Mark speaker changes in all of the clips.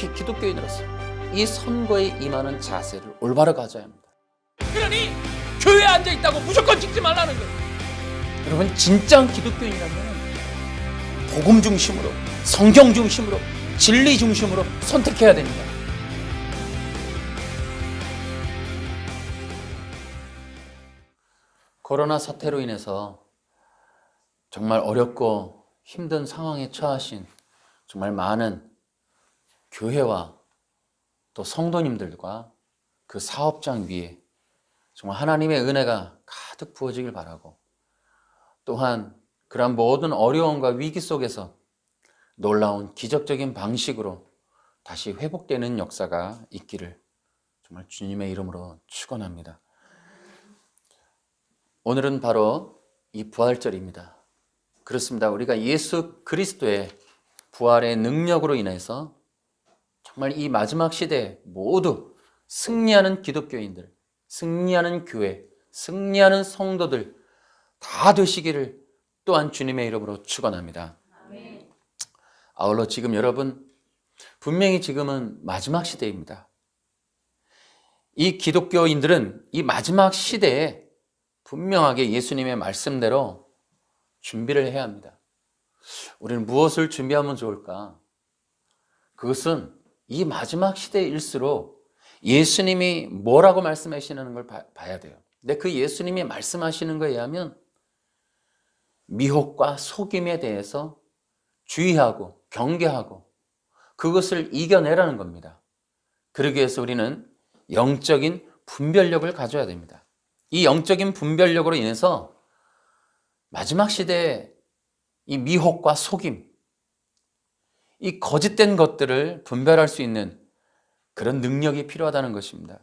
Speaker 1: 특히 기독교인으로서 이 선거에 임하는 자세를 올바로 가져야 합니다.
Speaker 2: 그러니 교회에 앉아있다고 무조건 찍지 말라는 거예요.
Speaker 1: 여러분, 진짜 기독교인이라면 복음 중심으로, 성경 중심으로, 진리 중심으로 선택해야 됩니다. 코로나 사태로 인해서 정말 어렵고 힘든 상황에 처하신 정말 많은 교회와 또 성도님들과 그 사업장 위에 정말 하나님의 은혜가 가득 부어지길 바라고, 또한 그러한 모든 어려움과 위기 속에서 놀라운 기적적인 방식으로 다시 회복되는 역사가 있기를 정말 주님의 이름으로 축원합니다. 오늘은 바로 이 부활절입니다. 그렇습니다. 우리가 예수 그리스도의 부활의 능력으로 인해서 정말 이 마지막 시대에 모두 승리하는 기독교인들, 승리하는 교회, 승리하는 성도들 다 되시기를 또한 주님의 이름으로 축원합니다. 아울러 지금 여러분, 분명히 지금은 마지막 시대입니다. 이 기독교인들은 이 마지막 시대에 분명하게 예수님의 말씀대로 준비를 해야 합니다. 우리는 무엇을 준비하면 좋을까? 그것은 이 마지막 시대일수록 예수님이 뭐라고 말씀하시는 걸 봐야 돼요. 근데 그 예수님이 말씀하시는 거에 의하면 미혹과 속임에 대해서 주의하고 경계하고 그것을 이겨내라는 겁니다. 그러기 위해서 우리는 영적인 분별력을 가져야 됩니다. 이 영적인 분별력으로 인해서 마지막 시대에 이 미혹과 속임, 이 거짓된 것들을 분별할 수 있는 그런 능력이 필요하다는 것입니다.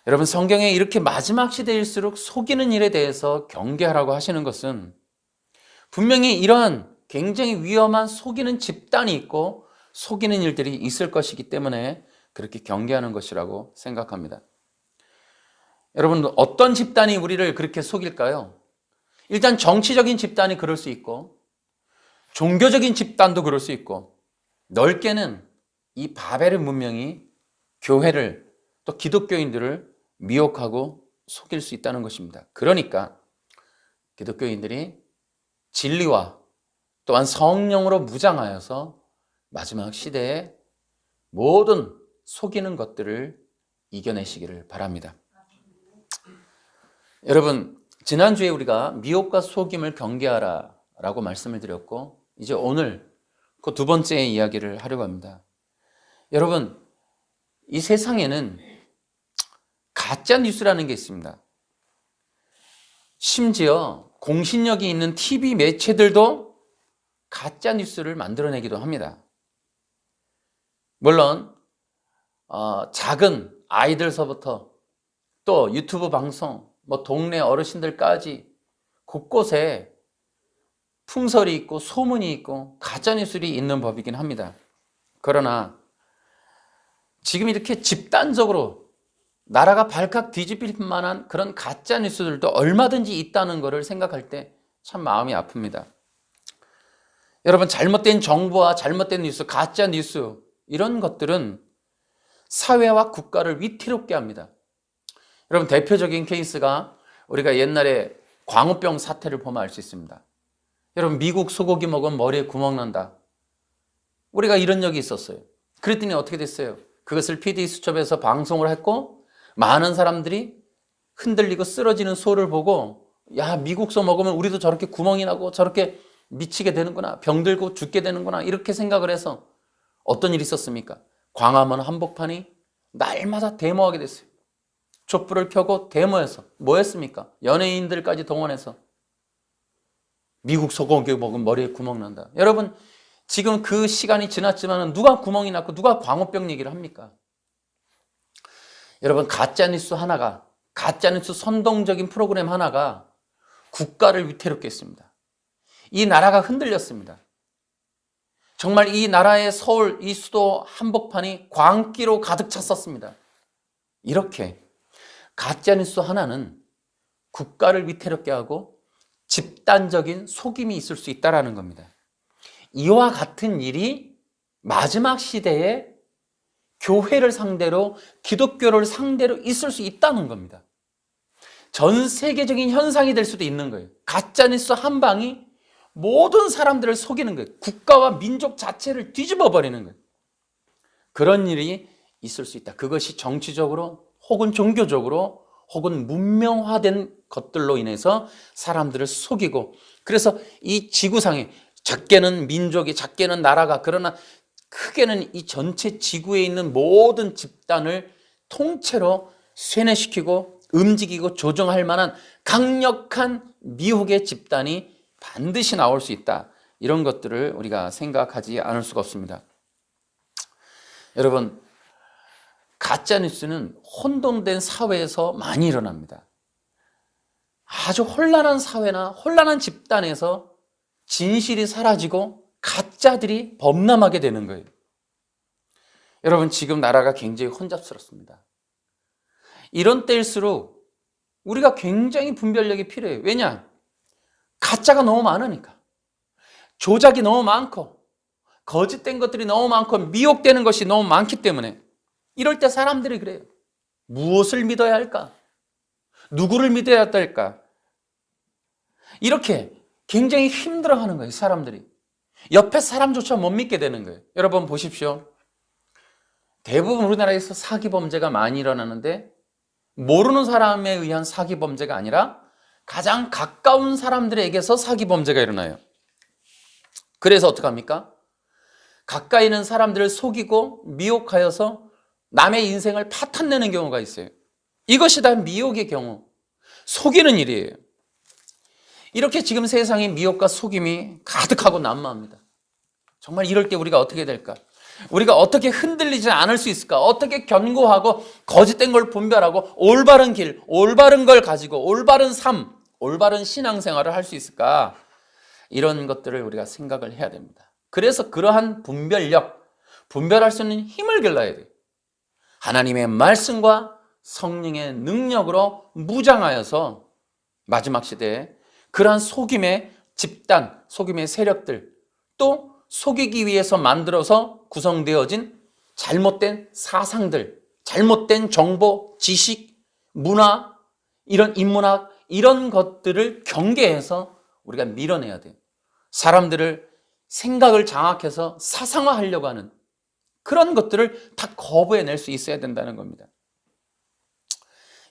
Speaker 1: 여러분, 성경에 이렇게 마지막 시대일수록 속이는 일에 대해서 경계하라고 하시는 것은 분명히 이러한 굉장히 위험한 속이는 집단이 있고 속이는 일들이 있을 것이기 때문에 그렇게 경계하는 것이라고 생각합니다. 여러분, 어떤 집단이 우리를 그렇게 속일까요? 일단 정치적인 집단이 그럴 수 있고 종교적인 집단도 그럴 수 있고, 넓게는 이 바벨의 문명이 교회를 또 기독교인들을 미혹하고 속일 수 있다는 것입니다. 그러니까 기독교인들이 진리와 또한 성령으로 무장하여서 마지막 시대에 모든 속이는 것들을 이겨내시기를 바랍니다. 여러분, 지난주에 우리가 미혹과 속임을 경계하라 라고 말씀을 드렸고, 이제 오늘 그 두 번째 이야기를 하려고 합니다. 여러분, 이 세상에는 가짜 뉴스라는 게 있습니다. 심지어 공신력이 있는 TV 매체들도 가짜 뉴스를 만들어내기도 합니다. 물론 작은 아이들서부터 또 유튜브 방송, 동네 어르신들까지 곳곳에 풍설이 있고 소문이 있고 가짜뉴스들이 있는 법이긴 합니다. 그러나 지금 이렇게 집단적으로 나라가 발칵 뒤집힐 만한 그런 가짜뉴스들도 얼마든지 있다는 것을 생각할 때 참 마음이 아픕니다. 여러분, 잘못된 정보와 잘못된 뉴스, 가짜뉴스, 이런 것들은 사회와 국가를 위태롭게 합니다. 여러분, 대표적인 케이스가 우리가 옛날에 광우병 사태를 보면 알 수 있습니다. 여러분, 미국 소고기 먹으면 머리에 구멍 난다. 우리가 이런 적이 있었어요. 그랬더니 어떻게 됐어요? 그것을 PD수첩에서 방송을 했고 많은 사람들이 흔들리고 쓰러지는 소를 보고, 야, 미국 소 먹으면 우리도 저렇게 구멍이 나고 저렇게 미치게 되는구나, 병들고 죽게 되는구나, 이렇게 생각을 해서 어떤 일이 있었습니까? 광화문 한복판이 날마다 데모하게 됐어요. 촛불을 켜고 데모해서 뭐 했습니까? 연예인들까지 동원해서 미국 소고기 먹으면 머리에 구멍 난다. 여러분, 지금 그 시간이 지났지만 누가 구멍이 났고 누가 광우병 얘기를 합니까? 여러분, 가짜뉴스 하나가, 가짜뉴스 선동적인 프로그램 하나가 국가를 위태롭게 했습니다. 이 나라가 흔들렸습니다. 정말 이 나라의 서울, 이 수도 한복판이 광기로 가득 찼었습니다. 이렇게 가짜뉴스 하나는 국가를 위태롭게 하고 집단적인 속임이 있을 수 있다는 겁니다. 이와 같은 일이 마지막 시대에 교회를 상대로, 기독교를 상대로 있을 수 있다는 겁니다. 전 세계적인 현상이 될 수도 있는 거예요. 가짜뉴스 한 방이 모든 사람들을 속이는 거예요. 국가와 민족 자체를 뒤집어 버리는 거예요. 그런 일이 있을 수 있다. 그것이 정치적으로 혹은 종교적으로 혹은 문명화된 것들로 인해서 사람들을 속이고, 그래서 이 지구상에 작게는 민족이, 작게는 나라가, 그러나 크게는 이 전체 지구에 있는 모든 집단을 통째로 쇠뇌시키고 움직이고 조정할 만한 강력한 미혹의 집단이 반드시 나올 수 있다. 이런 것들을 우리가 생각하지 않을 수가 없습니다. 여러분, 가짜뉴스는 혼돈된 사회에서 많이 일어납니다. 아주 혼란한 사회나 혼란한 집단에서 진실이 사라지고 가짜들이 범람하게 되는 거예요. 여러분, 지금 나라가 굉장히 혼잡스럽습니다. 이런 때일수록 우리가 굉장히 분별력이 필요해요. 왜냐? 가짜가 너무 많으니까. 조작이 너무 많고 거짓된 것들이 너무 많고 미혹되는 것이 너무 많기 때문에 이럴 때 사람들이 그래요. 무엇을 믿어야 할까? 누구를 믿어야 할까? 이렇게 굉장히 힘들어하는 거예요, 사람들이. 옆에 사람조차 못 믿게 되는 거예요. 여러분 보십시오. 대부분 우리나라에서 사기 범죄가 많이 일어나는데 모르는 사람에 의한 사기 범죄가 아니라 가장 가까운 사람들에게서 사기 범죄가 일어나요. 그래서 어떡합니까? 가까이 있는 사람들을 속이고 미혹하여서 남의 인생을 파탄내는 경우가 있어요. 이것이 다 미혹의 경우, 속이는 일이에요. 이렇게 지금 세상에 미혹과 속임이 가득하고 난무합니다. 정말 이럴 때 우리가 어떻게 될까? 우리가 어떻게 흔들리지 않을 수 있을까? 어떻게 견고하고 거짓된 걸 분별하고 올바른 길, 올바른 걸 가지고 올바른 삶, 올바른 신앙생활을 할 수 있을까? 이런 것들을 우리가 생각을 해야 됩니다. 그래서 그러한 분별할 수 있는 힘을 길러야 돼요. 하나님의 말씀과 성령의 능력으로 무장하여서 마지막 시대에 그러한 속임의 집단, 속임의 세력들, 또 속이기 위해서 만들어서 구성되어진 잘못된 사상들, 잘못된 정보, 지식, 문화, 이런 인문학, 이런 것들을 경계해서 우리가 밀어내야 돼요. 사람들을 생각을 장악해서 사상화하려고 하는 그런 것들을 다 거부해낼 수 있어야 된다는 겁니다.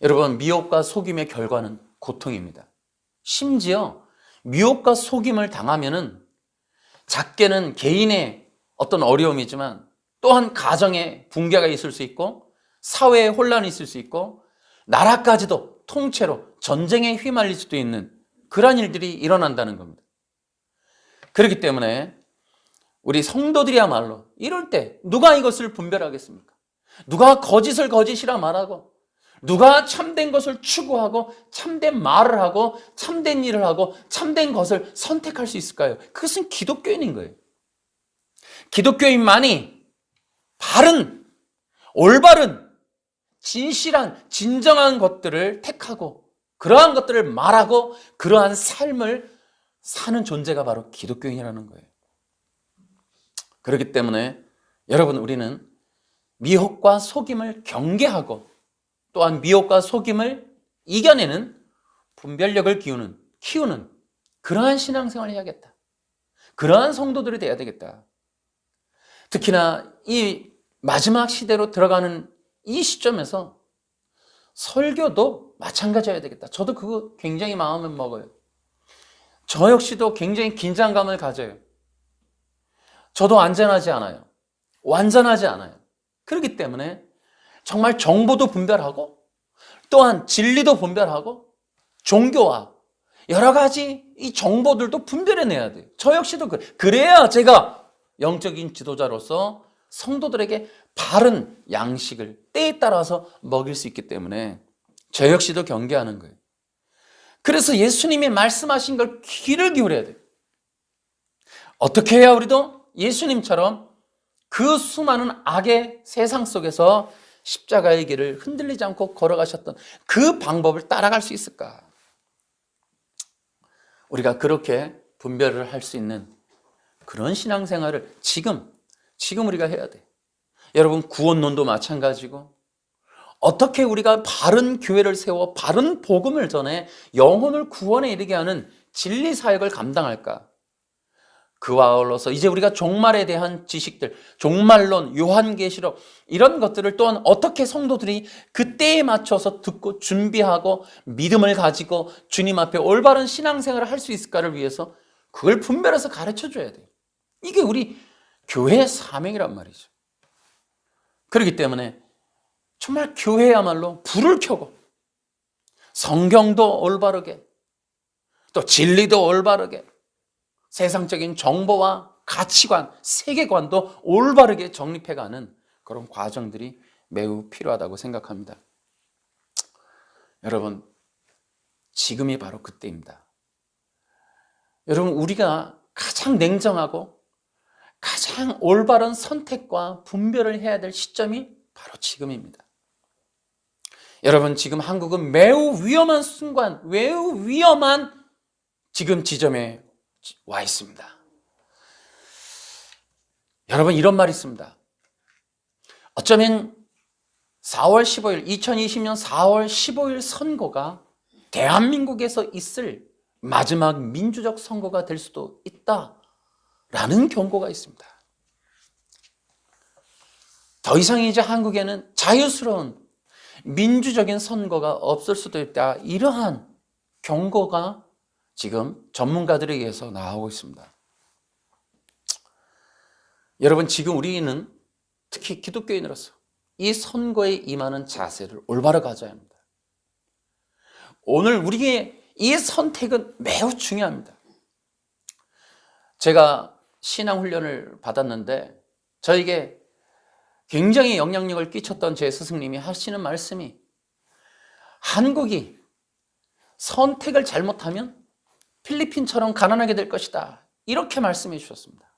Speaker 1: 여러분, 미혹과 속임의 결과는 고통입니다. 심지어 미혹과 속임을 당하면은 작게는 개인의 어떤 어려움이지만 또한 가정의 붕괴가 있을 수 있고 사회에 혼란이 있을 수 있고 나라까지도 통째로 전쟁에 휘말릴 수도 있는 그런 일들이 일어난다는 겁니다. 그렇기 때문에 우리 성도들이야말로 이럴 때 누가 이것을 분별하겠습니까? 누가 거짓을 거짓이라 말하고 누가 참된 것을 추구하고 참된 말을 하고 참된 일을 하고 참된 것을 선택할 수 있을까요? 그것은 기독교인인 거예요. 기독교인만이 바른, 올바른, 진실한, 진정한 것들을 택하고 그러한 것들을 말하고 그러한 삶을 사는 존재가 바로 기독교인이라는 거예요. 그렇기 때문에 여러분, 우리는 미혹과 속임을 경계하고 또한 미혹과 속임을 이겨내는 분별력을 키우는 그러한 신앙생활을 해야겠다. 그러한 성도들이 돼야 되겠다. 특히나 이 마지막 시대로 들어가는 이 시점에서 설교도 마찬가지여야 되겠다. 저도 그거 굉장히 마음을 먹어요. 저 역시도 굉장히 긴장감을 가져요. 저도 안전하지 않아요. 완전하지 않아요. 그렇기 때문에 정말 정보도 분별하고 또한 진리도 분별하고 종교와 여러 가지 이 정보들도 분별해내야 돼요. 저 역시도 그래야 제가 영적인 지도자로서 성도들에게 바른 양식을 때에 따라서 먹일 수 있기 때문에 저 역시도 경계하는 거예요. 그래서 예수님이 말씀하신 걸 귀를 기울여야 돼요. 어떻게 해야 우리도 예수님처럼 그 수많은 악의 세상 속에서 십자가의 길을 흔들리지 않고 걸어가셨던 그 방법을 따라갈 수 있을까? 우리가 그렇게 분별을 할 수 있는 그런 신앙생활을 지금 지금 우리가 해야 돼. 여러분, 구원론도 마찬가지고, 어떻게 우리가 바른 교회를 세워 바른 복음을 전해 영혼을 구원에 이르게 하는 진리 사역을 감당할까? 그와 아울러서 이제 우리가 종말에 대한 지식들, 종말론, 요한계시록 이런 것들을 또한 어떻게 성도들이 그때에 맞춰서 듣고 준비하고 믿음을 가지고 주님 앞에 올바른 신앙생활을 할 수 있을까를 위해서 그걸 분별해서 가르쳐 줘야 돼요. 이게 우리 교회의 사명이란 말이죠. 그렇기 때문에 정말 교회야말로 불을 켜고 성경도 올바르게 또 진리도 올바르게 세상적인 정보와 가치관, 세계관도 올바르게 정립해가는 그런 과정들이 매우 필요하다고 생각합니다. 여러분, 지금이 바로 그때입니다. 여러분, 우리가 가장 냉정하고 가장 올바른 선택과 분별을 해야 될 시점이 바로 지금입니다. 여러분, 지금 한국은 매우 위험한 순간, 매우 위험한 지금 지점에 와 있습니다. 여러분, 이런 말이 있습니다. 어쩌면 4월 15일, 2020년 4월 15일 선거가 대한민국에서 있을 마지막 민주적 선거가 될 수도 있다라는 경고가 있습니다. 더 이상 이제 한국에는 자유스러운 민주적인 선거가 없을 수도 있다. 이러한 경고가 지금 전문가들에 의해서 나오고 있습니다. 여러분, 지금 우리는 특히 기독교인으로서 이 선거에 임하는 자세를 올바로 가져야 합니다. 오늘 우리의 이 선택은 매우 중요합니다. 제가 신앙훈련을 받았는데 저에게 굉장히 영향력을 끼쳤던 제 스승님이 하시는 말씀이, 한국이 선택을 잘못하면 필리핀처럼 가난하게 될 것이다, 이렇게 말씀해 주셨습니다.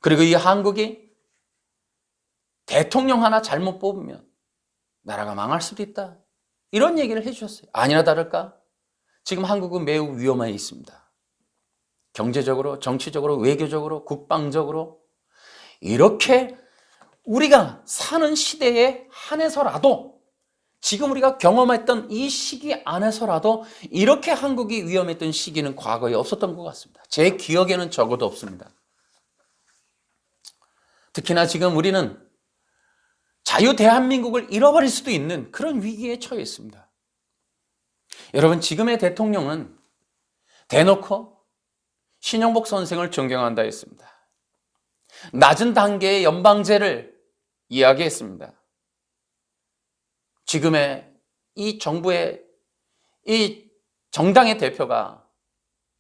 Speaker 1: 그리고 이 한국이 대통령 하나 잘못 뽑으면 나라가 망할 수도 있다, 이런 얘기를 해주셨어요. 아니나 다를까 지금 한국은 매우 위험해 있습니다. 경제적으로, 정치적으로, 외교적으로, 국방적으로 이렇게 우리가 사는 시대에 한해서라도, 지금 우리가 경험했던 이 시기 안에서라도 이렇게 한국이 위험했던 시기는 과거에 없었던 것 같습니다. 제 기억에는 적어도 없습니다. 특히나 지금 우리는 자유 대한민국을 잃어버릴 수도 있는 그런 위기에 처해 있습니다. 여러분, 지금의 대통령은 대놓고 신영복 선생을 존경한다 했습니다. 낮은 단계의 연방제를 이야기했습니다. 지금의 이 정부의 이 정당의 대표가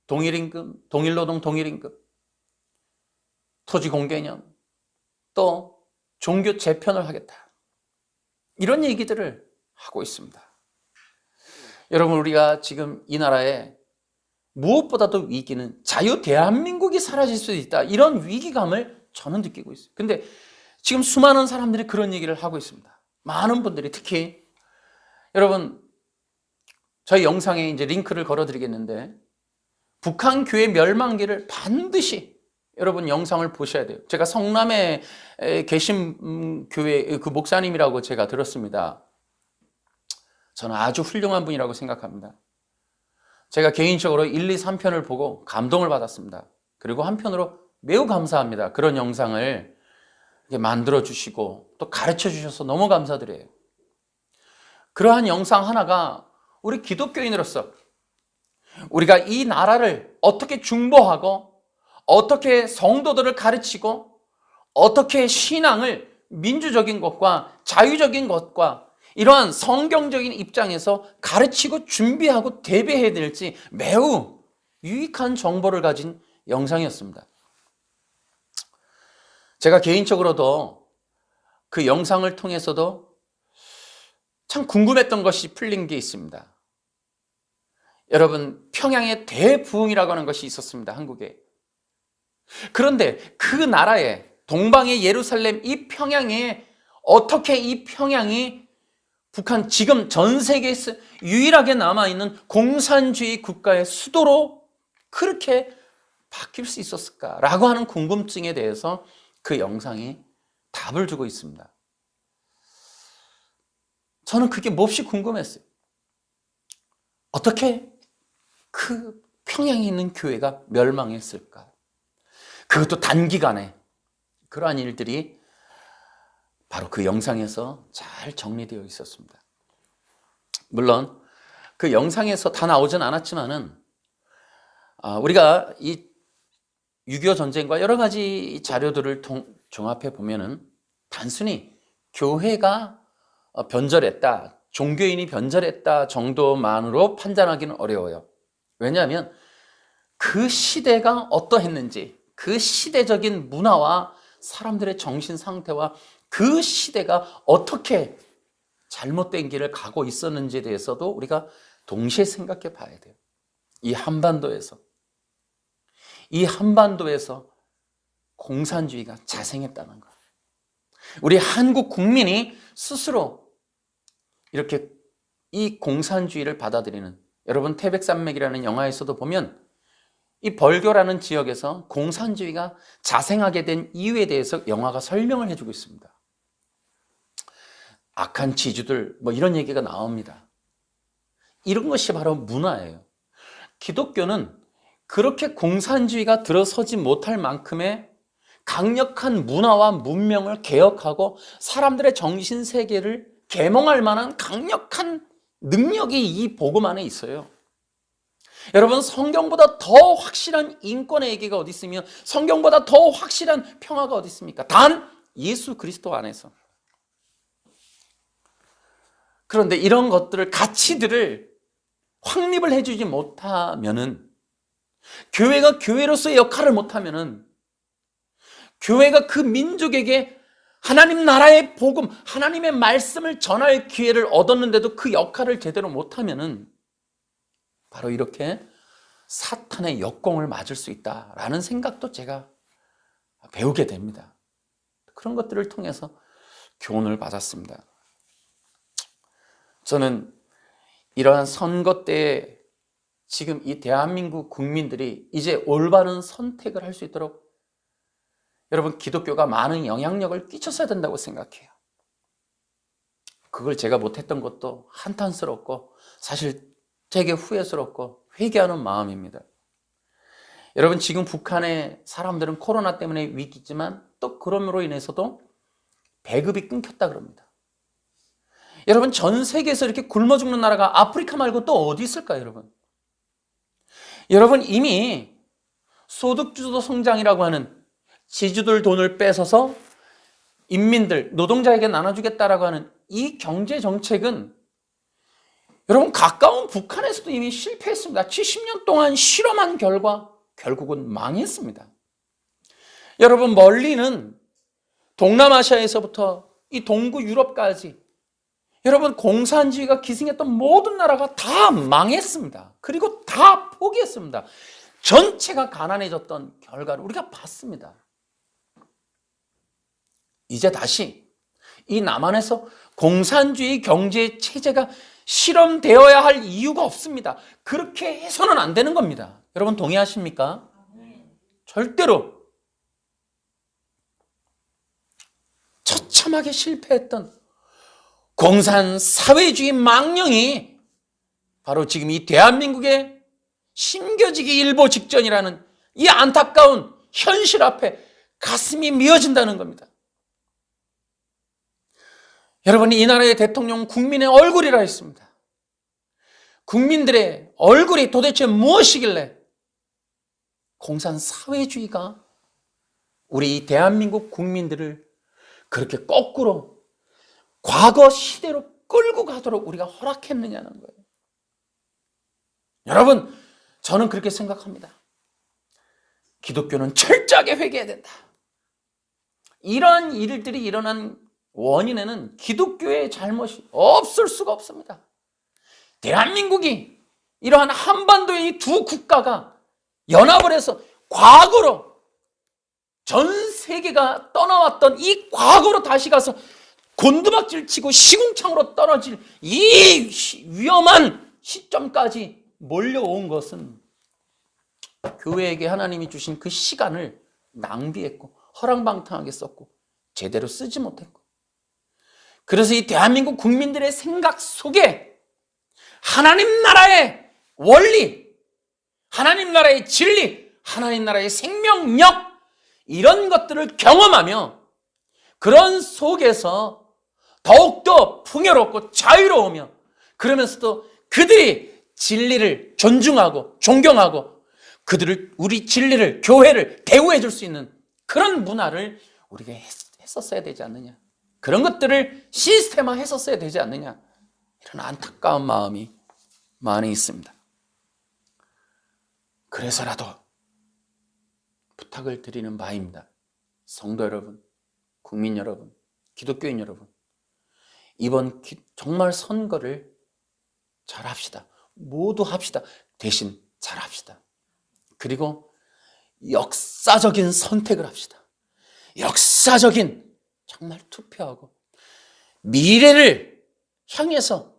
Speaker 1: 동일임금, 동일노동, 동일임금, 토지공개념, 또 종교 재편을 하겠다, 이런 얘기들을 하고 있습니다. 여러분, 우리가 지금 이 나라에 무엇보다도 위기는 자유 대한민국이 사라질 수 있다, 이런 위기감을 저는 느끼고 있어요. 근데 지금 수많은 사람들이 그런 얘기를 하고 있습니다. 많은 분들이, 특히 여러분, 저희 영상에 이제 링크를 걸어드리겠는데, 북한 교회 멸망기를 반드시 여러분 영상을 보셔야 돼요. 제가 성남에 계신 교회 그 목사님이라고 제가 들었습니다. 저는 아주 훌륭한 분이라고 생각합니다. 제가 개인적으로 1, 2, 3편을 보고 감동을 받았습니다. 그리고 한편으로 매우 감사합니다. 그런 영상을 만들어 주시고 또 가르쳐 주셔서 너무 감사드려요. 그러한 영상 하나가 우리 기독교인으로서 우리가 이 나라를 어떻게 중보하고 어떻게 성도들을 가르치고 어떻게 신앙을 민주적인 것과 자유적인 것과 이러한 성경적인 입장에서 가르치고 준비하고 대비해야 될지 매우 유익한 정보를 가진 영상이었습니다. 제가 개인적으로도 그 영상을 통해서도 참 궁금했던 것이 풀린 게 있습니다. 여러분, 평양에 대부흥이라고 하는 것이 있었습니다, 한국에. 그런데 그 나라에, 동방의 예루살렘, 이 평양에 어떻게 이 평양이 북한 지금 전 세계에서 유일하게 남아있는 공산주의 국가의 수도로 그렇게 바뀔 수 있었을까라고 하는 궁금증에 대해서 그 영상이 답을 주고 있습니다. 저는 그게 몹시 궁금했어요. 어떻게 그 평양에 있는 교회가 멸망했을까? 그것도 단기간에. 그러한 일들이 바로 그 영상에서 잘 정리되어 있었습니다. 물론 그 영상에서 다 나오진 않았지만은 우리가 이 6.25 전쟁과 여러 가지 자료들을 종합해 보면은 단순히 교회가 변절했다, 종교인이 변절했다 정도만으로 판단하기는 어려워요. 왜냐하면 그 시대가 어떠했는지, 그 시대적인 문화와 사람들의 정신 상태와 그 시대가 어떻게 잘못된 길을 가고 있었는지에 대해서도 우리가 동시에 생각해 봐야 돼요. 이 한반도에서 공산주의가 자생했다는 것. 우리 한국 국민이 스스로 이렇게 이 공산주의를 받아들이는, 여러분 태백산맥이라는 영화에서도 보면 이 벌교라는 지역에서 공산주의가 자생하게 된 이유에 대해서 영화가 설명을 해주고 있습니다. 악한 지주들 이런 얘기가 나옵니다. 이런 것이 바로 문화예요. 기독교는 그렇게 공산주의가 들어서지 못할 만큼의 강력한 문화와 문명을 개혁하고 사람들의 정신세계를 계몽할 만한 강력한 능력이 이 복음 안에 있어요. 여러분, 성경보다 더 확실한 인권의 얘기가 어디 있으며 성경보다 더 확실한 평화가 어디 있습니까? 단 예수 그리스도 안에서. 그런데 이런 것들을, 가치들을 확립을 해주지 못하면은, 교회가 교회로서의 역할을 못하면은, 교회가 그 민족에게 하나님 나라의 복음, 하나님의 말씀을 전할 기회를 얻었는데도 그 역할을 제대로 못하면은 바로 이렇게 사탄의 역공을 맞을 수 있다라는 생각도 제가 배우게 됩니다. 그런 것들을 통해서 교훈을 받았습니다. 저는 이러한 선거 때에 지금 이 대한민국 국민들이 이제 올바른 선택을 할 수 있도록 여러분, 기독교가 많은 영향력을 끼쳤어야 된다고 생각해요. 그걸 제가 못했던 것도 한탄스럽고 사실 되게 후회스럽고 회개하는 마음입니다. 여러분, 지금 북한의 사람들은 코로나 때문에 위기지만 또 그럼으로 인해서도 배급이 끊겼다 그럽니다. 여러분, 전 세계에서 이렇게 굶어 죽는 나라가 아프리카 말고 또 어디 있을까요, 여러분? 여러분, 이미 소득주도 성장이라고 하는 지주들 돈을 뺏어서 인민들, 노동자에게 나눠주겠다라고 하는 이 경제 정책은 여러분, 가까운 북한에서도 이미 실패했습니다. 70년 동안 실험한 결과 결국은 망했습니다. 여러분, 멀리는 동남아시아에서부터 이 동구 유럽까지 여러분, 공산주의가 기승했던 모든 나라가 다 망했습니다. 그리고 다 포기했습니다. 전체가 가난해졌던 결과를 우리가 봤습니다. 이제 다시 이 남한에서 공산주의 경제 체제가 실험되어야 할 이유가 없습니다. 그렇게 해서는 안 되는 겁니다. 여러분, 동의하십니까? 절대로. 처참하게 실패했던 공산 사회주의 망령이 바로 지금 이 대한민국의 심겨지기 일보 직전이라는 이 안타까운 현실 앞에 가슴이 미어진다는 겁니다. 여러분, 이 나라의 대통령 국민의 얼굴이라 했습니다. 국민들의 얼굴이 도대체 무엇이길래 공산 사회주의가 우리 이 대한민국 국민들을 그렇게 거꾸로 과거 시대로 끌고 가도록 우리가 허락했느냐는 거예요. 여러분, 저는 그렇게 생각합니다. 기독교는 철저하게 회개해야 된다. 이러한 일들이 일어난 원인에는 기독교의 잘못이 없을 수가 없습니다. 대한민국이 이러한 한반도의 이 두 국가가 연합을 해서 과거로 전 세계가 떠나왔던 이 과거로 다시 가서 곤두박질 치고 시궁창으로 떨어질 이 위험한 시점까지 몰려온 것은 교회에게 하나님이 주신 그 시간을 낭비했고 허랑방탕하게 썼고 제대로 쓰지 못했고, 그래서 이 대한민국 국민들의 생각 속에 하나님 나라의 원리, 하나님 나라의 진리, 하나님 나라의 생명력, 이런 것들을 경험하며 그런 속에서 더욱더 풍요롭고 자유로우며, 그러면서도 그들이 진리를 존중하고 존경하고 그들을, 우리 진리를, 교회를 대우해 줄 수 있는 그런 문화를 우리가 했었어야 되지 않느냐, 그런 것들을 시스템화 했었어야 되지 않느냐, 이런 안타까운 마음이 많이 있습니다. 그래서라도 부탁을 드리는 바입니다. 성도 여러분, 국민 여러분, 기독교인 여러분, 이번 정말 선거를 잘 합시다. 모두 합시다. 대신 잘 합시다. 그리고 역사적인 선택을 합시다. 역사적인 정말 투표하고 미래를 향해서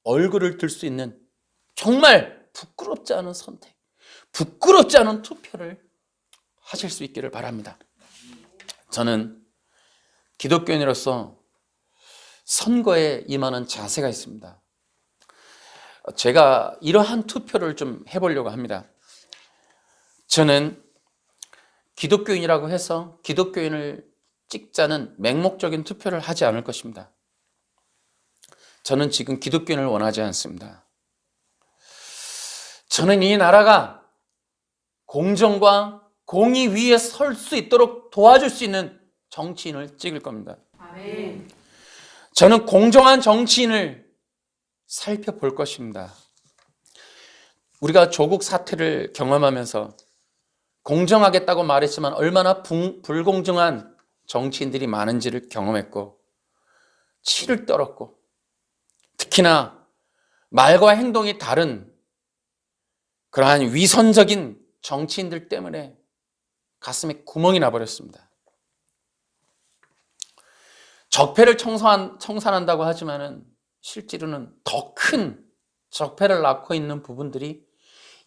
Speaker 1: 얼굴을 들 수 있는 정말 부끄럽지 않은 선택, 부끄럽지 않은 투표를 하실 수 있기를 바랍니다. 저는 기독교인으로서 선거에 임하는 자세가 있습니다. 제가 이러한 투표를 좀 해보려고 합니다. 저는 기독교인이라고 해서 기독교인을 찍자는 맹목적인 투표를 하지 않을 것입니다. 저는 지금 기독교인을 원하지 않습니다. 저는 이 나라가 공정과 공의 위에 설 수 있도록 도와줄 수 있는 정치인을 찍을 겁니다.
Speaker 3: 아멘.
Speaker 1: 저는 공정한 정치인을 살펴볼 것입니다. 우리가 조국 사태를 경험하면서 공정하겠다고 말했지만 얼마나 불공정한 정치인들이 많은지를 경험했고, 치를 떨었고, 특히나 말과 행동이 다른 그러한 위선적인 정치인들 때문에 가슴에 구멍이 나버렸습니다. 적폐를 청산한다고 하지만은 실제로는 더 큰 적폐를 낳고 있는 부분들이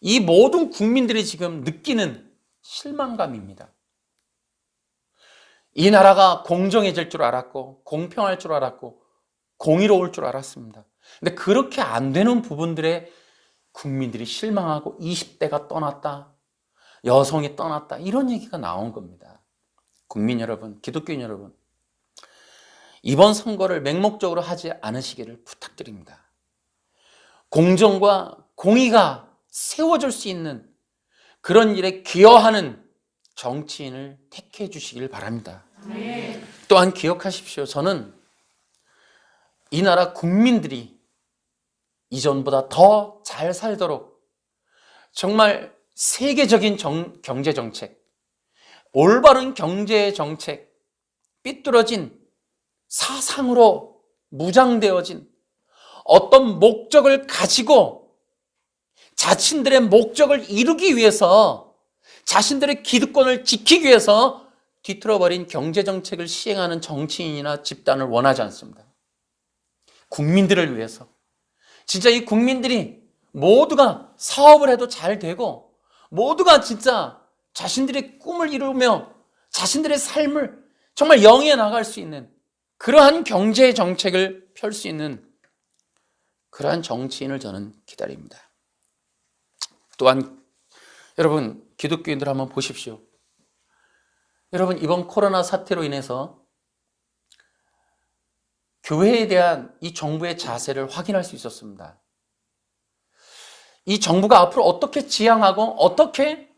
Speaker 1: 이 모든 국민들이 지금 느끼는 실망감입니다. 이 나라가 공정해질 줄 알았고, 공평할 줄 알았고, 공의로울 줄 알았습니다. 근데 그렇게 안 되는 부분들에 국민들이 실망하고 20대가 떠났다, 여성이 떠났다, 이런 얘기가 나온 겁니다. 국민 여러분, 기독교인 여러분, 이번 선거를 맹목적으로 하지 않으시기를 부탁드립니다. 공정과 공의가 세워질 수 있는 그런 일에 기여하는 정치인을 택해 주시길 바랍니다.
Speaker 3: 네.
Speaker 1: 또한 기억하십시오. 저는 이 나라 국민들이 이전보다 더 잘 살도록 정말 세계적인 경제 정책, 올바른 경제 정책, 삐뚤어진 사상으로 무장되어진 어떤 목적을 가지고 자신들의 목적을 이루기 위해서, 자신들의 기득권을 지키기 위해서 뒤틀어버린 경제정책을 시행하는 정치인이나 집단을 원하지 않습니다. 국민들을 위해서, 진짜 이 국민들이 모두가 사업을 해도 잘 되고, 모두가 진짜 자신들의 꿈을 이루며 자신들의 삶을 정말 영위해 나갈 수 있는 그러한 경제 정책을 펼 수 있는 그러한 정치인을 저는 기다립니다. 또한 여러분, 기독교인들 한번 보십시오. 여러분, 이번 코로나 사태로 인해서 교회에 대한 이 정부의 자세를 확인할 수 있었습니다. 이 정부가 앞으로 어떻게 지향하고 어떻게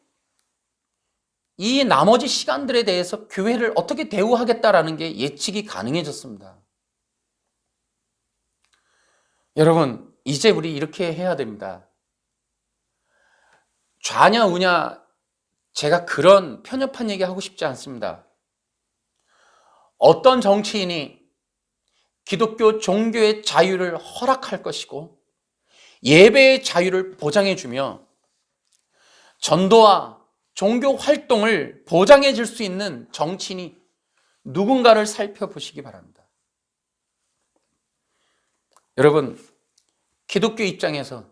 Speaker 1: 이 나머지 시간들에 대해서 교회를 어떻게 대우하겠다라는 게 예측이 가능해졌습니다. 여러분, 이제 우리 이렇게 해야 됩니다. 좌냐 우냐, 제가 그런 편협한 얘기 하고 싶지 않습니다. 어떤 정치인이 기독교 종교의 자유를 허락할 것이고 예배의 자유를 보장해주며 전도와 종교 활동을 보장해 줄 수 있는 정치인이 누군가를 살펴보시기 바랍니다. 여러분, 기독교 입장에서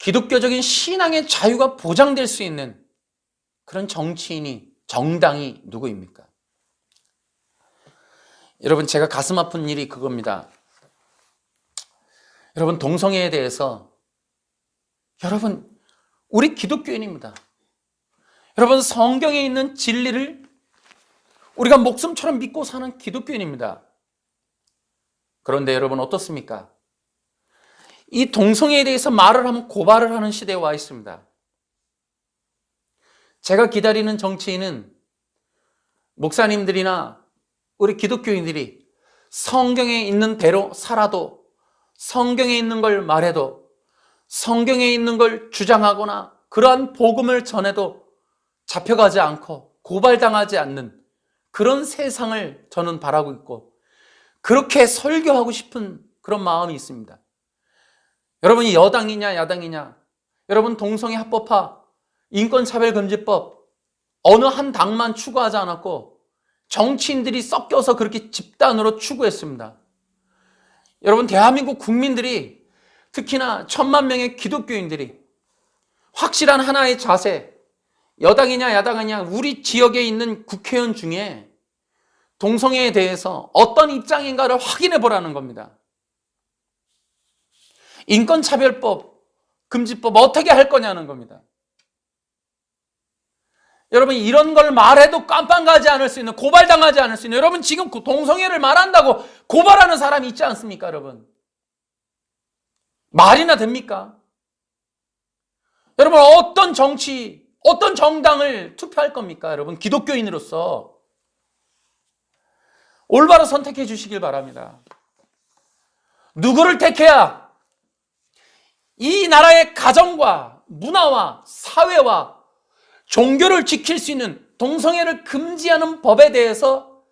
Speaker 1: 기독교적인 신앙의 자유가 보장될 수 있는 그런 정치인이, 정당이 누구입니까? 여러분, 제가 가슴 아픈 일이 그겁니다. 여러분, 동성애에 대해서 여러분, 우리 기독교인입니다. 여러분, 성경에 있는 진리를 우리가 목숨처럼 믿고 사는 기독교인입니다. 그런데 여러분, 어떻습니까? 이 동성애에 대해서 말을 하면 고발을 하는 시대에 와 있습니다. 제가 기다리는 정치인은 목사님들이나 우리 기독교인들이 성경에 있는 대로 살아도, 성경에 있는 걸 말해도, 성경에 있는 걸 주장하거나 그러한 복음을 전해도 잡혀가지 않고 고발당하지 않는 그런 세상을 저는 바라고 있고, 그렇게 설교하고 싶은 그런 마음이 있습니다. 여러분이 여당이냐 야당이냐, 여러분 동성애 합법화, 인권차별금지법 어느 한 당만 추구하지 않았고 정치인들이 섞여서 그렇게 집단으로 추구했습니다. 여러분, 대한민국 국민들이, 특히나 1,000만 명의 기독교인들이 확실한 하나의 자세, 여당이냐 야당이냐, 우리 지역에 있는 국회의원 중에 동성애에 대해서 어떤 입장인가를 확인해 보라는 겁니다. 인권차별법, 금지법 어떻게 할 거냐는 겁니다. 여러분, 이런 걸 말해도 깜빵가지 않을 수 있는, 고발당하지 않을 수 있는, 여러분 지금 동성애를 말한다고 고발하는 사람이 있지 않습니까? 여러분, 말이나 됩니까? 여러분, 어떤 정치, 어떤 정당을 투표할 겁니까? 여러분, 기독교인으로서 올바로 선택해 주시길 바랍니다. 누구를 택해야 이 나라의 가정과 문화와 사회와 종교를 지킬 수 있는, 동성애를 금지하는 법에 대해서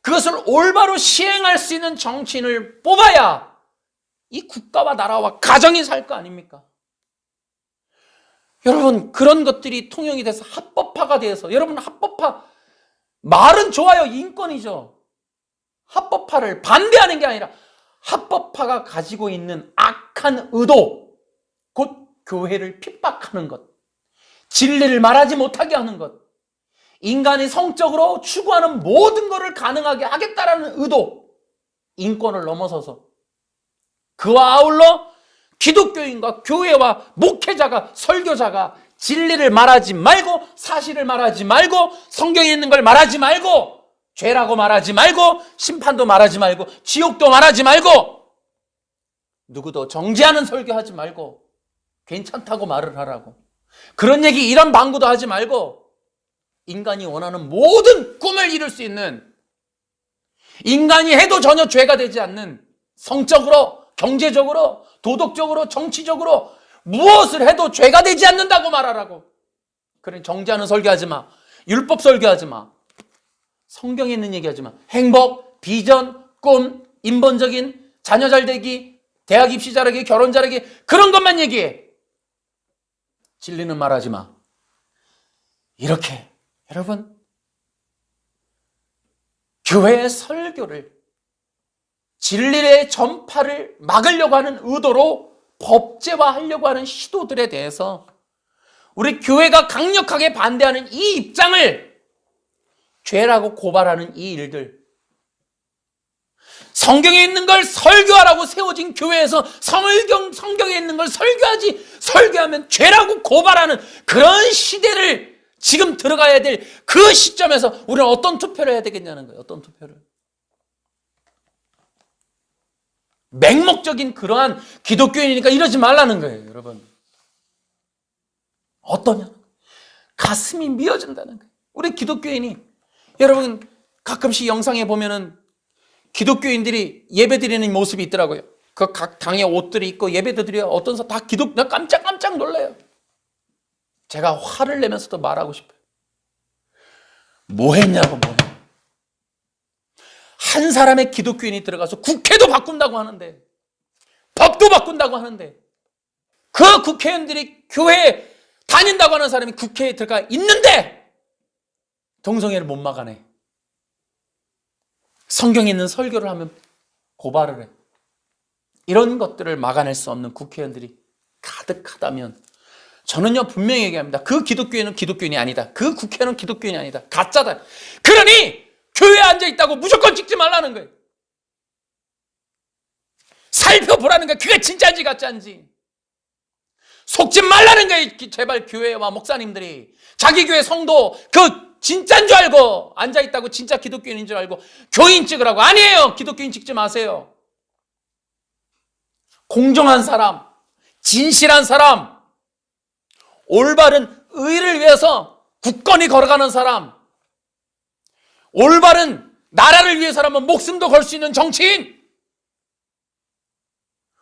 Speaker 1: 그것을 올바로 시행할 수 있는 정치인을 뽑아야 이 국가와 나라와 가정이 살 거 아닙니까? 여러분, 그런 것들이 통용이 돼서 합법화가 돼서, 여러분, 합법화 말은 좋아요, 인권이죠. 합법화를 반대하는 게 아니라 합법화가 가지고 있는 악한 의도, 곧 교회를 핍박하는 것, 진리를 말하지 못하게 하는 것, 인간이 성적으로 추구하는 모든 것을 가능하게 하겠다라는 의도, 인권을 넘어서서 그와 아울러 기독교인과 교회와 목회자가, 설교자가 진리를 말하지 말고, 사실을 말하지 말고, 성경에 있는 걸 말하지 말고, 죄라고 말하지 말고, 심판도 말하지 말고, 지옥도 말하지 말고, 누구도 정죄하는 설교하지 말고, 괜찮다고 말을 하라고, 그런 얘기, 이런 방구도 하지 말고, 인간이 원하는 모든 꿈을 이룰 수 있는, 인간이 해도 전혀 죄가 되지 않는, 성적으로, 경제적으로, 도덕적으로, 정치적으로 무엇을 해도 죄가 되지 않는다고 말하라고. 그래, 정죄하는 설교하지 마, 율법 설교하지 마, 성경에 있는 얘기하지 마, 행복, 비전, 꿈, 인본적인, 자녀 잘되기, 대학 입시 잘하기, 결혼 잘하기, 그런 것만 얘기해. 진리는 말하지 마. 이렇게 여러분, 교회의 설교를, 진리의 전파를 막으려고 하는 의도로 법제화하려고 하는 시도들에 대해서 우리 교회가 강력하게 반대하는 이 입장을, 죄라고 고발하는 이 일들, 성경에 있는 걸 설교하라고 세워진 교회에서 성경에 있는 걸 설교하면 죄라고 고발하는 그런 시대를 지금 들어가야 될 그 시점에서 우리는 어떤 투표를 해야 되겠냐는 거예요. 어떤 투표를. 맹목적인 그러한 기독교인이니까 이러지 말라는 거예요, 여러분. 어떠냐? 가슴이 미어진다는 거예요. 우리 기독교인이, 여러분 가끔씩 영상에 보면은 기독교인들이 예배 드리는 모습이 있더라고요. 그 각 당의 옷들이 있고 예배도 드려요. 어떤 사람 다 나 깜짝 놀라요. 제가 화를 내면서도 말하고 싶어요. 뭐 했냐고, 뭐. 한 사람의 기독교인이 들어가서 국회도 바꾼다고 하는데, 법도 바꾼다고 하는데, 그 국회의원들이 교회에 다닌다고 하는 사람이 국회에 들어가 있는데 동성애를 못 막아내. 성경에 있는 설교를 하면 고발을 해. 이런 것들을 막아낼 수 없는 국회의원들이 가득하다면 저는요 분명히 얘기합니다. 그 기독교인은 기독교인이 아니다. 그 국회는 기독교인이 아니다. 가짜다. 그러니 교회에 앉아있다고 무조건 찍지 말라는 거예요. 살펴보라는 거예요. 그게 진짜인지 가짜인지. 속지 말라는 거예요. 제발 교회와 목사님들이 자기 교회 성도 그 진짜인 줄 알고 앉아있다고 진짜 기독교인인 줄 알고 교인 찍으라고. 아니에요. 기독교인 찍지 마세요. 공정한 사람, 진실한 사람, 올바른 의를 위해서 굳건히 걸어가는 사람, 올바른 나라를 위해서라면 목숨도 걸 수 있는 정치인,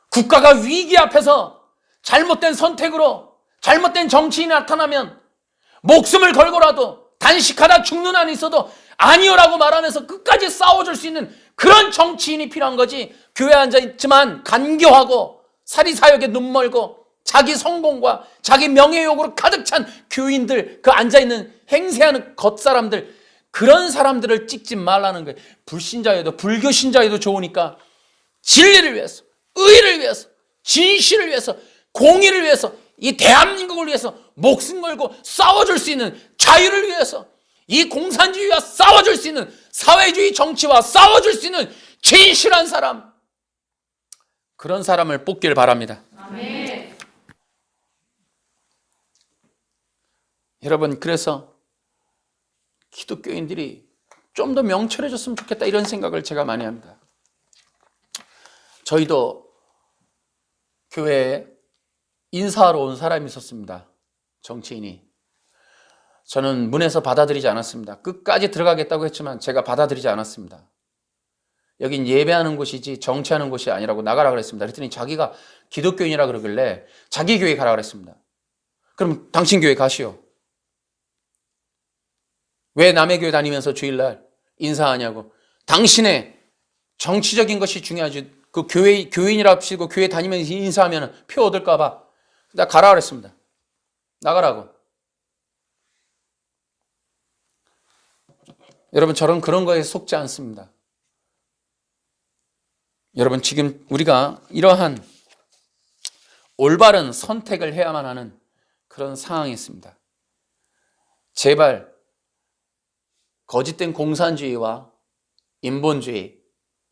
Speaker 1: 국가가 위기 앞에서 잘못된 선택으로 잘못된 정치인이 나타나면 목숨을 걸고라도 단식하다 죽는 한이 있어도 아니요라고 말하면서 끝까지 싸워줄 수 있는 그런 정치인이 필요한 거지. 교회에 앉아있지만 간교하고 사리사욕에 눈멀고 자기 성공과 자기 명예욕으로 가득 찬 교인들, 그 앉아있는 행세하는 겉사람들, 그런 사람들을 찍지 말라는 거예요. 불신자여도 불교신자여도 좋으니까 진리를 위해서, 의를 위해서, 진실을 위해서, 공의를 위해서, 이 대한민국을 위해서 목숨 걸고 싸워줄 수 있는 자유를 위해서, 이 공산주의와 싸워줄 수 있는 사회주의 정치와 싸워줄 수 있는 진실한 사람, 그런 사람을 뽑길 바랍니다.
Speaker 3: 아멘.
Speaker 1: 여러분, 그래서 기독교인들이 좀 더 명철해졌으면 좋겠다, 이런 생각을 제가 많이 합니다. 저희도 교회에 인사하러 온 사람이 있었습니다. 정치인이. 저는 문에서 받아들이지 않았습니다. 끝까지 들어가겠다고 했지만 제가 받아들이지 않았습니다. 여긴 예배하는 곳이지 정치하는 곳이 아니라고 나가라 그랬습니다. 그랬더니 자기가 기독교인이라 그러길래 자기 교회 가라 그랬습니다. 그럼 당신 교회 가시오. 왜 남의 교회 다니면서 주일날 인사하냐고. 당신의 정치적인 것이 중요하지. 그 교인이라 하시고 교회 다니면서 인사하면 표 얻을까봐. 나 가라 그랬습니다. 나가라고. 여러분, 저는 그런 거에 속지 않습니다. 여러분, 지금 우리가 이러한 올바른 선택을 해야만 하는 그런 상황이 있습니다. 제발 거짓된 공산주의와 인본주의,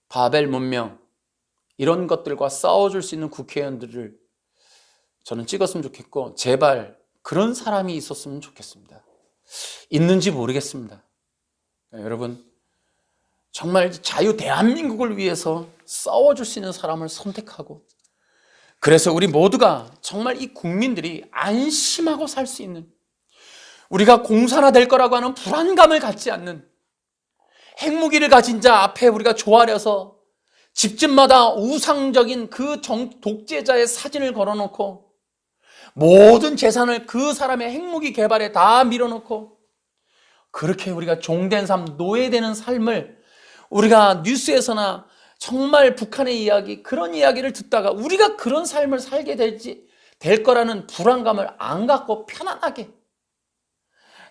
Speaker 1: 바벨 문명, 이런 것들과 싸워줄 수 있는 국회의원들을 저는 찍었으면 좋겠고, 제발 그런 사람이 있었으면 좋겠습니다. 있는지 모르겠습니다. 여러분, 정말 자유 대한민국을 위해서 싸워줄 수 있는 사람을 선택하고, 그래서 우리 모두가 정말 이 국민들이 안심하고 살 수 있는, 우리가 공산화될 거라고 하는 불안감을 갖지 않는, 핵무기를 가진 자 앞에 우리가 조아려서 집집마다 우상적인 그 독재자의 사진을 걸어놓고 모든 재산을 그 사람의 핵무기 개발에 다 밀어놓고 그렇게 우리가 종된 삶, 노예되는 삶을 우리가 뉴스에서나 정말 북한의 이야기, 그런 이야기를 듣다가 우리가 그런 삶을 살게 될 거라는 불안감을 안 갖고 편안하게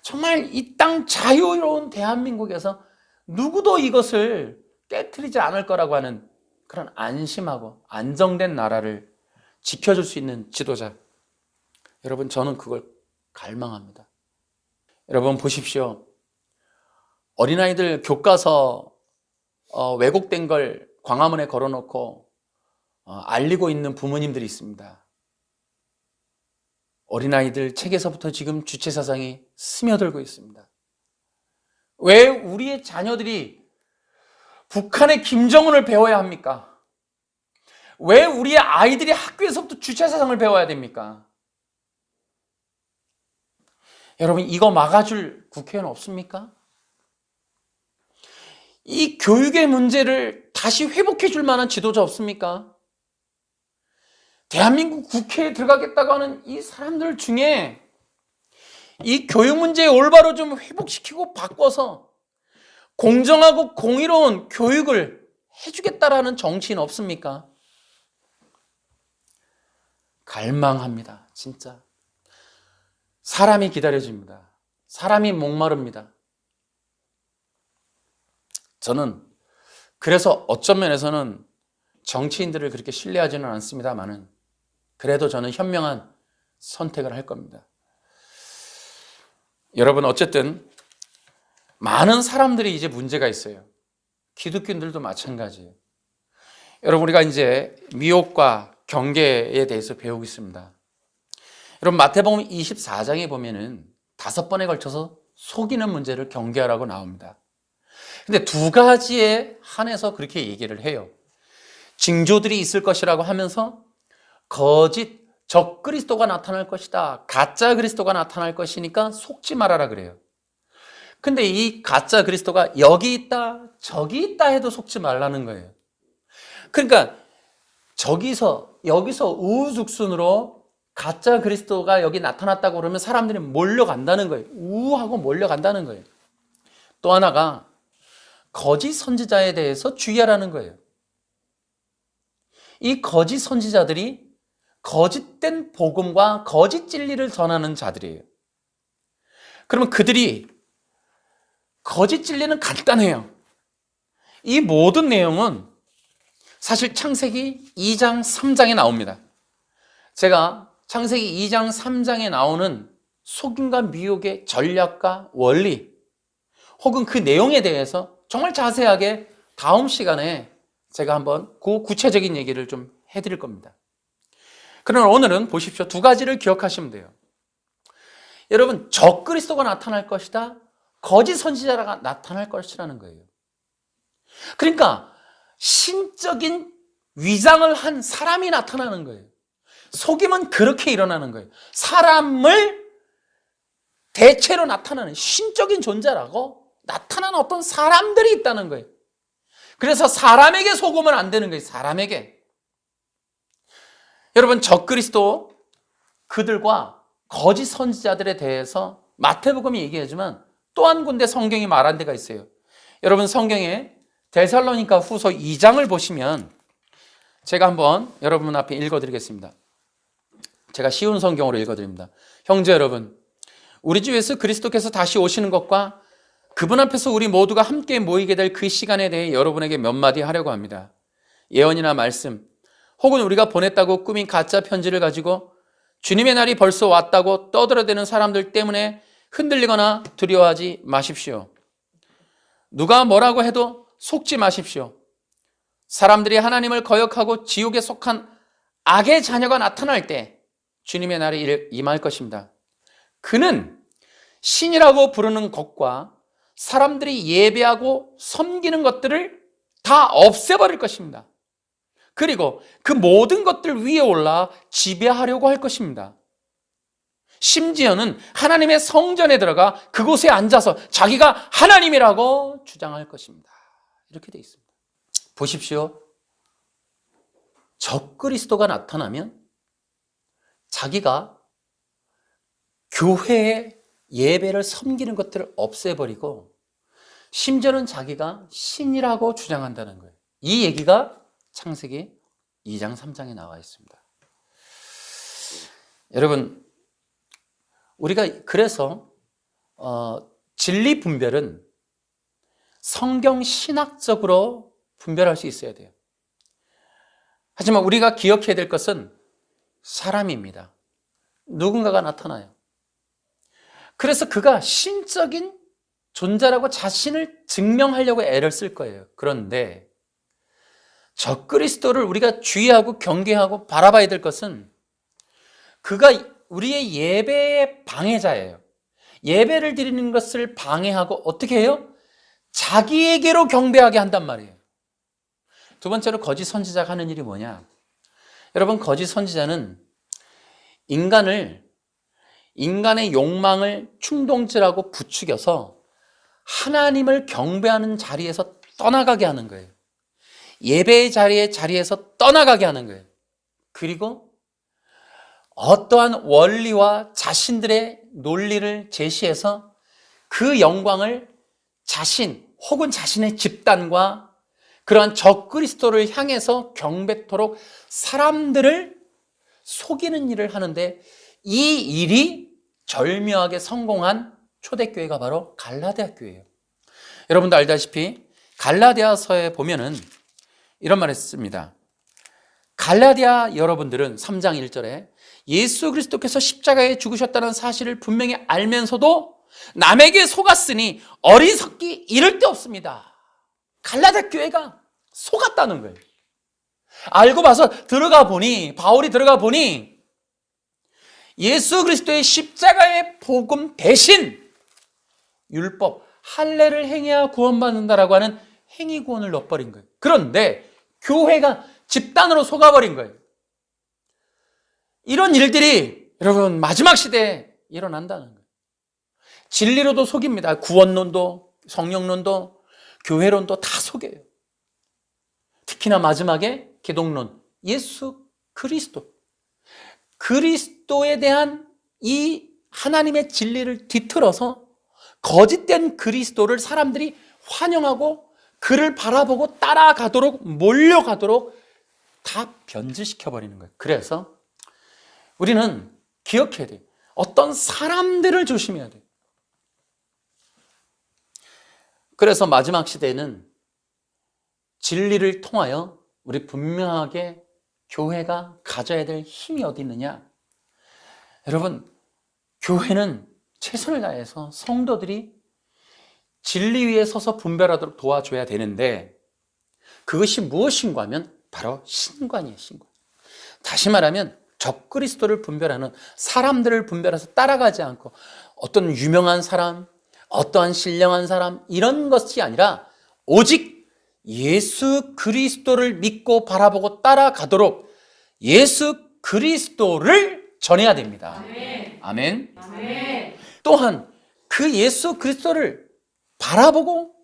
Speaker 1: 정말 이 땅 자유로운 대한민국에서 누구도 이것을 깨트리지 않을 거라고 하는 그런 안심하고 안정된 나라를 지켜줄 수 있는 지도자. 여러분, 저는 그걸 갈망합니다. 여러분 보십시오. 어린아이들 교과서 왜곡된 걸 광화문에 걸어놓고 알리고 있는 부모님들이 있습니다. 어린아이들 책에서부터 지금 주체사상이 스며들고 있습니다. 왜 우리의 자녀들이 북한의 김정은을 배워야 합니까? 왜 우리의 아이들이 학교에서부터 주체사상을 배워야 됩니까? 여러분, 이거 막아줄 국회의원 없습니까? 이 교육의 문제를 다시 회복해 줄 만한 지도자 없습니까? 대한민국 국회에 들어가겠다고 하는 이 사람들 중에 이 교육 문제 올바로 좀 회복시키고 바꿔서 공정하고 공의로운 교육을 해주겠다라는 정치인 없습니까? 갈망합니다. 진짜. 사람이 기다려집니다. 사람이 목마릅니다. 저는 그래서 어떤 면에서는 정치인들을 그렇게 신뢰하지는 않습니다만은 그래도 저는 현명한 선택을 할 겁니다. 여러분, 어쨌든 많은 사람들이 이제 문제가 있어요. 기독교인들도 마찬가지예요. 여러분, 우리가 이제 미혹과 경계에 대해서 배우고 있습니다. 여러분, 마태복음 24장에 보면은 5번에 걸쳐서 속이는 문제를 경계하라고 나옵니다. 근데 2가지에 한해서 그렇게 얘기를 해요. 징조들이 있을 것이라고 하면서 거짓 적그리스도가 나타날 것이다, 가짜 그리스도가 나타날 것이니까 속지 말아라 그래요. 근데 이 가짜 그리스도가 여기 있다 저기 있다 해도 속지 말라는 거예요. 그러니까 여기서 우후죽순으로 가짜 그리스도가 여기 나타났다고 그러면 사람들이 몰려간다는 거예요. 우하고 몰려간다는 거예요. 또 하나가 거짓 선지자에 대해서 주의하라는 거예요. 이 거짓 선지자들이 거짓된 복음과 거짓 진리를 전하는 자들이에요. 그러면 그들이 거짓 진리는 간단해요. 이 모든 내용은 사실 창세기 2장 3장에 나옵니다. 제가 창세기 2장 3장에 나오는 속임과 미혹의 전략과 원리 혹은 그 내용에 대해서 정말 자세하게 다음 시간에 제가 한번 그 구체적인 얘기를 좀 해드릴 겁니다. 그러나 오늘은 보십시오. 2가지를 기억하시면 돼요. 여러분, 적그리스도가 나타날 것이다, 거짓 선지자가 나타날 것이라는 거예요. 그러니까 신적인 위장을 한 사람이 나타나는 거예요. 속임은 그렇게 일어나는 거예요. 사람을 대체로 나타나는 신적인 존재라고 나타나는 어떤 사람들이 있다는 거예요. 그래서 사람에게 속으면 안 되는 거예요. 사람에게. 여러분, 적그리스도 그들과 거짓 선지자들에 대해서 마태복음이 얘기하지만 또 한 군데 성경이 말한 데가 있어요. 여러분, 성경에 데살로니가 후서 2장을 보시면 제가 한번 여러분 앞에 읽어드리겠습니다. 제가 쉬운 성경으로 읽어드립니다. 형제 여러분, 우리 주 예수 그리스도께서 다시 오시는 것과 그분 앞에서 우리 모두가 함께 모이게 될 그 시간에 대해 여러분에게 몇 마디 하려고 합니다. 예언이나 말씀 혹은 우리가 보냈다고 꾸민 가짜 편지를 가지고 주님의 날이 벌써 왔다고 떠들어대는 사람들 때문에 흔들리거나 두려워하지 마십시오. 누가 뭐라고 해도 속지 마십시오. 사람들이 하나님을 거역하고 지옥에 속한 악의 자녀가 나타날 때 주님의 날이 임할 것입니다. 그는 신이라고 부르는 것과 사람들이 예배하고 섬기는 것들을 다 없애버릴 것입니다. 그리고 그 모든 것들 위에 올라 지배하려고 할 것입니다. 심지어는 하나님의 성전에 들어가 그곳에 앉아서 자기가 하나님이라고 주장할 것입니다. 이렇게 되어 있습니다. 보십시오. 적그리스도가 나타나면 자기가 교회의 예배를 섬기는 것들을 없애버리고 심지어는 자기가 신이라고 주장한다는 거예요. 이 얘기가 창세기 2장 3장에 나와 있습니다. 여러분, 우리가 그래서 진리 분별은 성경 신학적으로 분별할 수 있어야 돼요. 하지만 우리가 기억해야 될 것은 사람입니다. 누군가가 나타나요. 그래서 그가 신적인 존재라고 자신을 증명하려고 애를 쓸 거예요. 그런데 적그리스도를 우리가 주의하고 경계하고 바라봐야 될 것은 그가 우리의 예배의 방해자예요. 예배를 드리는 것을 방해하고 어떻게 해요? 자기에게로 경배하게 한단 말이에요. 2번째로 거짓 선지자가 하는 일이 뭐냐? 여러분, 거짓 선지자는 인간의 욕망을 충동질하고 부추겨서 하나님을 경배하는 자리에서 떠나가게 하는 거예요. 예배의 자리에서 떠나가게 하는 거예요. 그리고 어떠한 원리와 자신들의 논리를 제시해서 그 영광을 자신 혹은 자신의 집단과 그러한 적그리스도를 향해서 경배토록 사람들을 속이는 일을 하는데, 이 일이 절묘하게 성공한 초대교회가 바로 갈라디아 교회예요. 여러분도 알다시피 갈라디아서에 보면은 이런 말을 했습니다. 갈라디아 여러분들은 3장 1절에 예수 그리스도께서 십자가에 죽으셨다는 사실을 분명히 알면서도 남에게 속았으니 어리석기 이를 데 없습니다. 갈라디아 교회가 속았다는 거예요. 알고 봐서 바울이 들어가 보니 예수 그리스도의 십자가의 복음 대신 율법, 할례를 행해야 구원받는다라고 하는 행위 구원을 넣어버린 거예요. 그런데 교회가 집단으로 속아버린 거예요. 이런 일들이 여러분 마지막 시대에 일어난다는 거예요. 진리로도 속입니다. 구원론도, 성령론도, 교회론도 다 속여요. 특히나 마지막에 기독론, 예수 그리스도에 대한 이 하나님의 진리를 뒤틀어서 거짓된 그리스도를 사람들이 환영하고 그를 바라보고 따라가도록 몰려가도록 다 변질시켜버리는 거예요. 그래서 우리는 기억해야 돼요. 어떤 사람들을 조심해야 돼요. 그래서 마지막 시대에는 진리를 통하여 우리 분명하게 교회가 가져야 될 힘이 어디 있느냐? 여러분, 교회는 최선을 다해서 성도들이 진리 위에 서서 분별하도록 도와줘야 되는데 그것이 무엇인가 하면 바로 신관이에요. 신관. 다시 말하면 적그리스도를 분별하는 사람들을 분별해서 따라가지 않고 어떤 유명한 사람, 어떠한 신령한 사람 이런 것이 아니라 오직 예수 그리스도를 믿고 바라보고 따라가도록 예수 그리스도를 전해야 됩니다. 아멘. 아멘. 또한 그 예수 그리스도를 바라보고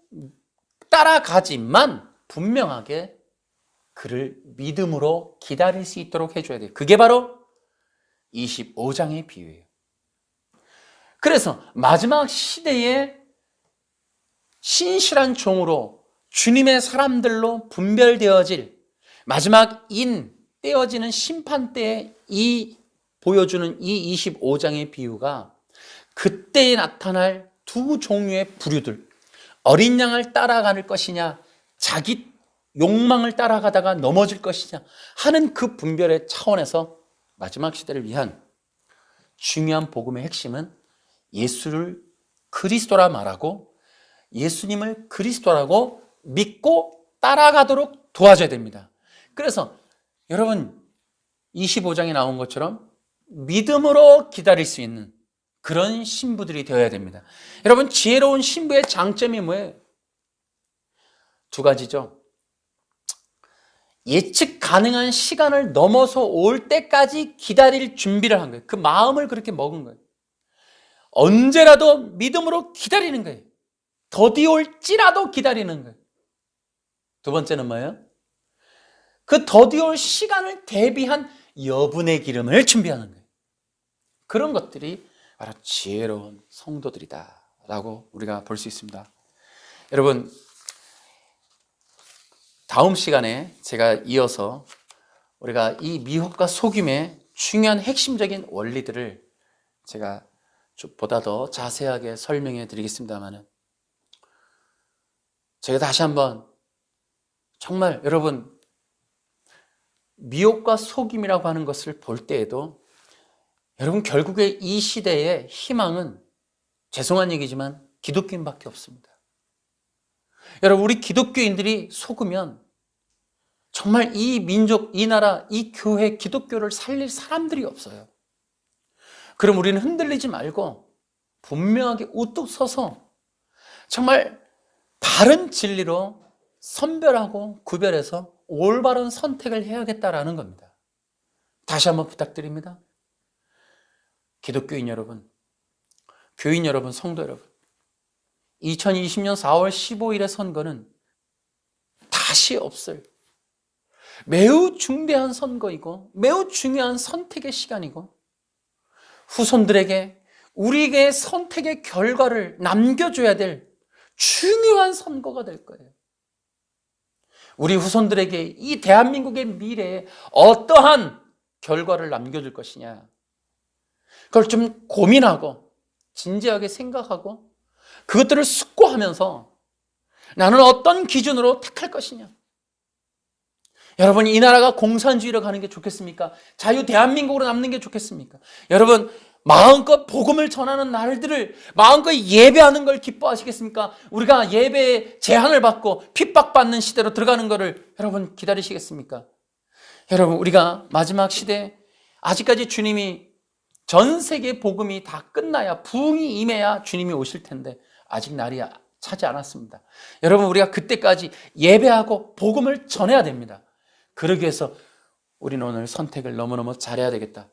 Speaker 1: 따라가지만 분명하게 그를 믿음으로 기다릴 수 있도록 해줘야 돼요. 그게 바로 25장의 비유예요. 그래서 마지막 시대에 신실한 종으로 주님의 사람들로 분별되어질 마지막 떼어지는 심판 때에 보여주는 이 25장의 비유가 그때에 나타날 두 종류의 부류들, 어린 양을 따라갈 것이냐, 자기 욕망을 따라가다가 넘어질 것이냐 하는 그 분별의 차원에서 마지막 시대를 위한 중요한 복음의 핵심은 예수를 그리스도라 말하고 예수님을 그리스도라고 믿고 따라가도록 도와줘야 됩니다. 그래서 여러분 25장에 나온 것처럼 믿음으로 기다릴 수 있는 그런 신부들이 되어야 됩니다. 여러분 지혜로운 신부의 장점이 뭐예요? 두 가지죠. 예측 가능한 시간을 넘어서 올 때까지 기다릴 준비를 한 거예요. 그 마음을 그렇게 먹은 거예요. 언제라도 믿음으로 기다리는 거예요. 더디 올지라도 기다리는 거예요. 두 번째는 뭐예요? 그 더디 올 시간을 대비한 여분의 기름을 준비하는 거예요. 그런 것들이 바로 지혜로운 성도들이다라고 우리가 볼 수 있습니다. 여러분 다음 시간에 제가 이어서 우리가 이 미혹과 속임의 중요한 핵심적인 원리들을 제가 보다 더 자세하게 설명해 드리겠습니다만 제가 다시 한번 정말 여러분 미혹과 속임이라고 하는 것을 볼 때에도 여러분 결국에 이 시대의 희망은 죄송한 얘기지만 기독교인밖에 없습니다. 여러분 우리 기독교인들이 속으면 정말 이 민족, 이 나라, 이 교회, 기독교를 살릴 사람들이 없어요. 그럼 우리는 흔들리지 말고 분명하게 우뚝 서서 정말 바른 진리로 선별하고 구별해서 올바른 선택을 해야겠다라는 겁니다. 다시 한번 부탁드립니다. 기독교인 여러분, 교인 여러분, 성도 여러분, 2020년 4월 15일의 선거는 다시 없을 매우 중대한 선거이고 매우 중요한 선택의 시간이고 후손들에게 우리에게 선택의 결과를 남겨줘야 될 중요한 선거가 될 거예요. 우리 후손들에게 이 대한민국의 미래에 어떠한 결과를 남겨줄 것이냐 그걸 좀 고민하고 진지하게 생각하고 그것들을 숙고하면서 나는 어떤 기준으로 택할 것이냐 여러분, 이 나라가 공산주의로 가는 게 좋겠습니까? 자유 대한민국으로 남는 게 좋겠습니까? 여러분, 마음껏 복음을 전하는 날들을 마음껏 예배하는 걸 기뻐하시겠습니까? 우리가 예배에 제한을 받고 핍박받는 시대로 들어가는 것을 여러분 기다리시겠습니까? 여러분, 우리가 마지막 시대에 아직까지 주님이 전 세계 복음이 다 끝나야, 부흥이 임해야 주님이 오실 텐데 아직 날이 차지 않았습니다. 여러분, 우리가 그때까지 예배하고 복음을 전해야 됩니다. 그러기 위해서 우리는 오늘 선택을 너무너무 잘해야 되겠다.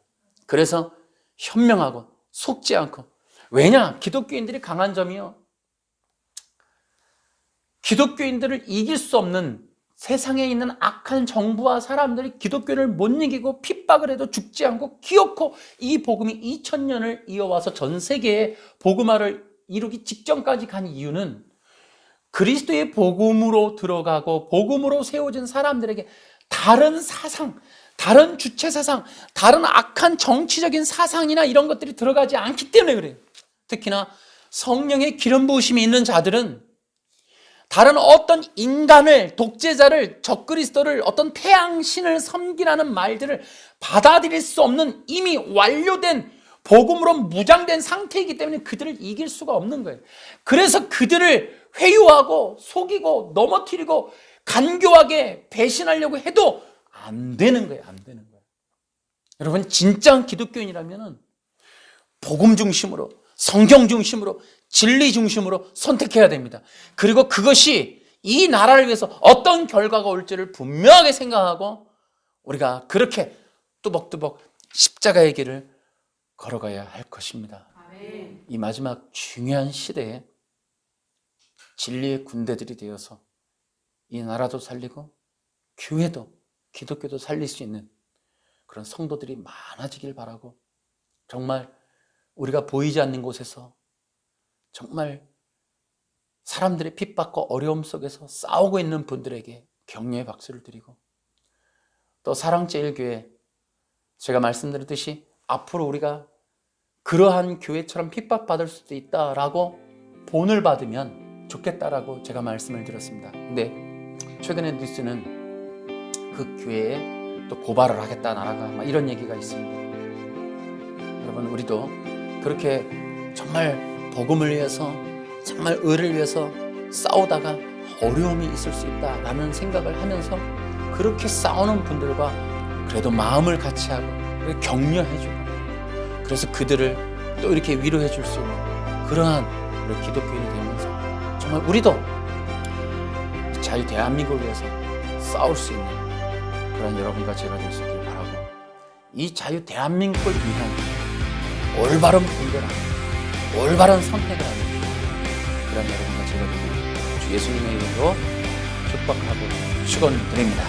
Speaker 1: 그래서 현명하고 속지 않고, 왜냐? 기독교인들이 강한 점이요, 기독교인들을 이길 수 없는 세상에 있는 악한 정부와 사람들이 기독교를 못 이기고 핍박을 해도 죽지 않고 기어코 이 복음이 2000년을 이어와서 전 세계에 복음화를 이루기 직전까지 간 이유는 그리스도의 복음으로 들어가고 복음으로 세워진 사람들에게 다른 사상, 다른 주체 사상, 다른 악한 정치적인 사상이나 이런 것들이 들어가지 않기 때문에 그래요. 특히나 성령의 기름 부으심이 있는 자들은 다른 어떤 인간을, 독재자를, 적그리스도를, 어떤 태양신을 섬기라는 말들을 받아들일 수 없는 이미 완료된 복음으로 무장된 상태이기 때문에 그들을 이길 수가 없는 거예요. 그래서 그들을 회유하고 속이고 넘어뜨리고 간교하게 배신하려고 해도 안 되는 거예요. 안 되는 거예요. 여러분, 진짜 기독교인이라면 복음 중심으로, 성경 중심으로, 진리 중심으로 선택해야 됩니다. 그리고 그것이 이 나라를 위해서 어떤 결과가 올지를 분명하게 생각하고 우리가 그렇게 뚜벅뚜벅 십자가의 길을 걸어가야 할 것입니다.
Speaker 3: 아멘.
Speaker 1: 이 마지막 중요한 시대에 진리의 군대들이 되어서 이 나라도 살리고 교회도, 기독교도 살릴 수 있는 그런 성도들이 많아지길 바라고, 정말 우리가 보이지 않는 곳에서 정말 사람들의 핍박과 어려움 속에서 싸우고 있는 분들에게 격려의 박수를 드리고, 또 사랑제일교회, 제가 말씀드렸듯이 앞으로 우리가 그러한 교회처럼 핍박받을 수도 있다라고 본을 받으면 좋겠다라고 제가 말씀을 드렸습니다. 근데 최근에 뉴스는 그 교회에 또 고발을 하겠다, 나라가 막 이런 얘기가 있습니다. 여러분, 우리도 그렇게 정말 복음을 위해서, 정말 의를 위해서 싸우다가 어려움이 있을 수 있다라는 생각을 하면서 그렇게 싸우는 분들과 그래도 마음을 같이 하고 격려해주고, 그래서 그들을 또 이렇게 위로해 줄 수 있는 그러한 우리 기독교인이 되면서 정말 우리도 자유 대한민국을 위해서 싸울 수 있는 그런 여러분과 제가 될 수 있길 바라고, 이 자유 대한민국을 위한 올바른 분별하고 올바른 선택을 하는 그런 여러분과 제가 되는 주 예수님의 이름으로 축복하고 축원드립니다.